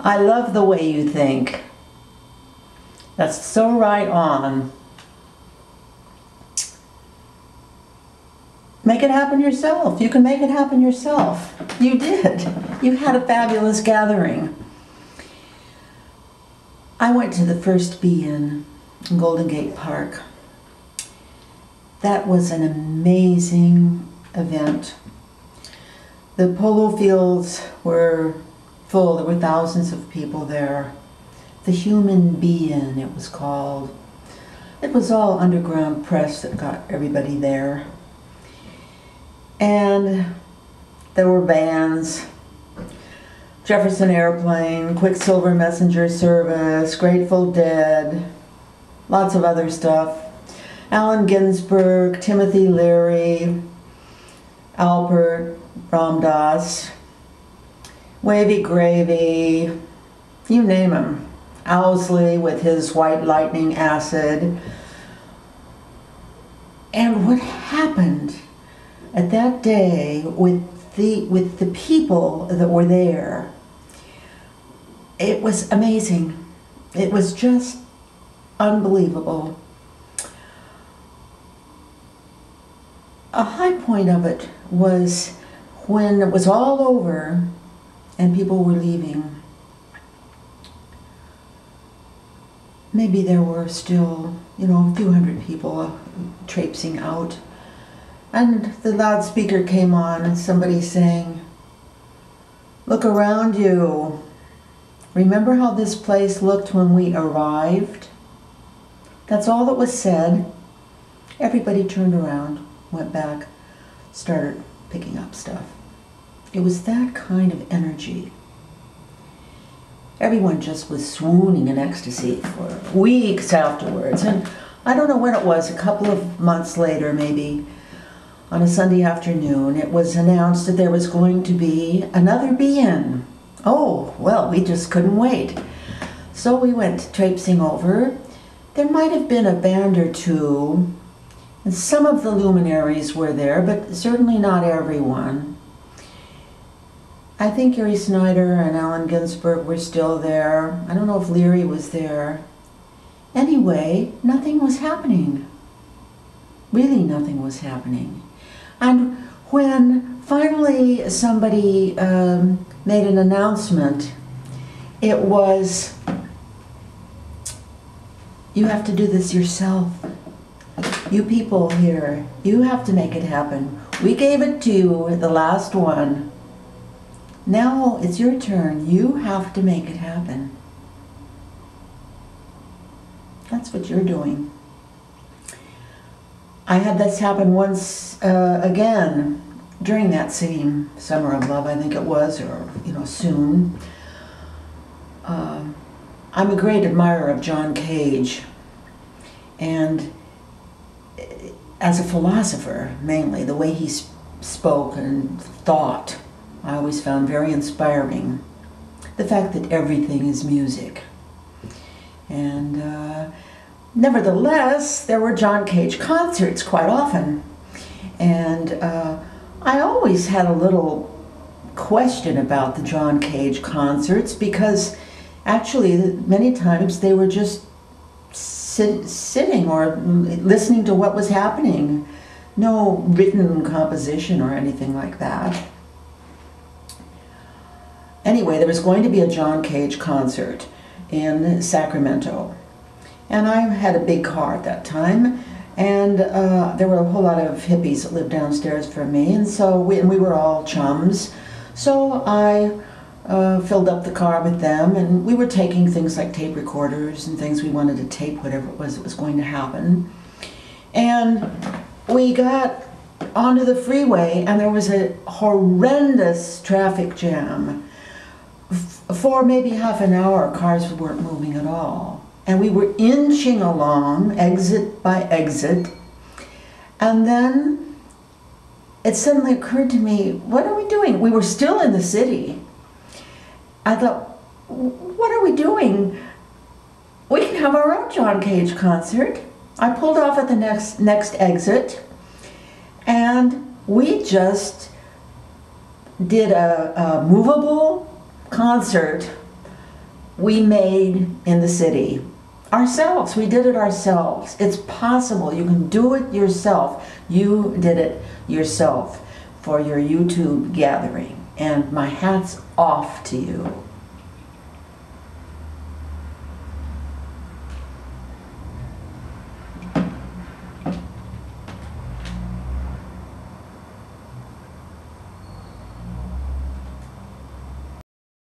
I love the way you think. That's so right on. Make it happen yourself. You can make it happen yourself. You did. You had a fabulous gathering. I went to the first Be-In in Golden Gate Park. That was an amazing event. The polo fields were full. There were thousands of people there. The Human Be-In, it was called. It was all underground press that got everybody there. And there were bands, Jefferson Airplane, Quicksilver Messenger Service, Grateful Dead, lots of other stuff. Allen Ginsberg, Timothy Leary, Alpert, Ram Dass, Wavy Gravy, you name him. Owsley with his White Lightning Acid. And what happened at that day with the people that were there, it was amazing. It was just unbelievable. A high point of it was when it was all over and people were leaving. Maybe there were still, a few hundred people traipsing out. And the loudspeaker came on and somebody sang, "Look around you. Remember how this place looked when we arrived?" That's all that was said. Everybody turned around, went back, started picking up stuff. It was that kind of energy. Everyone just was swooning in ecstasy for weeks afterwards. And I don't know when it was, a couple of months later maybe, on a Sunday afternoon, it was announced that there was going to be another Be-In. Oh, well, we just couldn't wait. So we went traipsing over. There might have been a band or two, and some of the luminaries were there, but certainly not everyone. I think Gary Snyder and Allen Ginsberg were still there. I don't know if Leary was there. Anyway, nothing was happening. Really nothing was happening. And when finally somebody made an announcement, it was, "You have to do this yourself. You people here, you have to make it happen. We gave it to you, the last one. Now it's your turn. You have to make it happen." That's what you're doing. I had this happen once again during that same Summer of Love, I think it was, or soon. I'm a great admirer of John Cage, and as a philosopher, mainly, the way he spoke and thought, I always found very inspiring. The fact that everything is music. And nevertheless, there were John Cage concerts quite often. And I always had a little question about the John Cage concerts, because actually many times they were just sitting or listening to what was happening. No written composition or anything like that. Anyway, there was going to be a John Cage concert in Sacramento. And I had a big car at that time, and there were a whole lot of hippies that lived downstairs from me, and so we were all chums. So I filled up the car with them, and we were taking things like tape recorders and things we wanted to tape, whatever it was that was going to happen. And we got onto the freeway, and there was a horrendous traffic jam. For maybe half an hour, cars weren't moving at all. And we were inching along, exit by exit. And then it suddenly occurred to me, what are we doing? We were still in the city. I thought, what are we doing? We can have our own John Cage concert. I pulled off at the next exit, and we just did a movable concert we made in the city ourselves. We did it ourselves. It's possible. You can do it yourself. You did it yourself for your YouTube gathering. And my hat's off to you.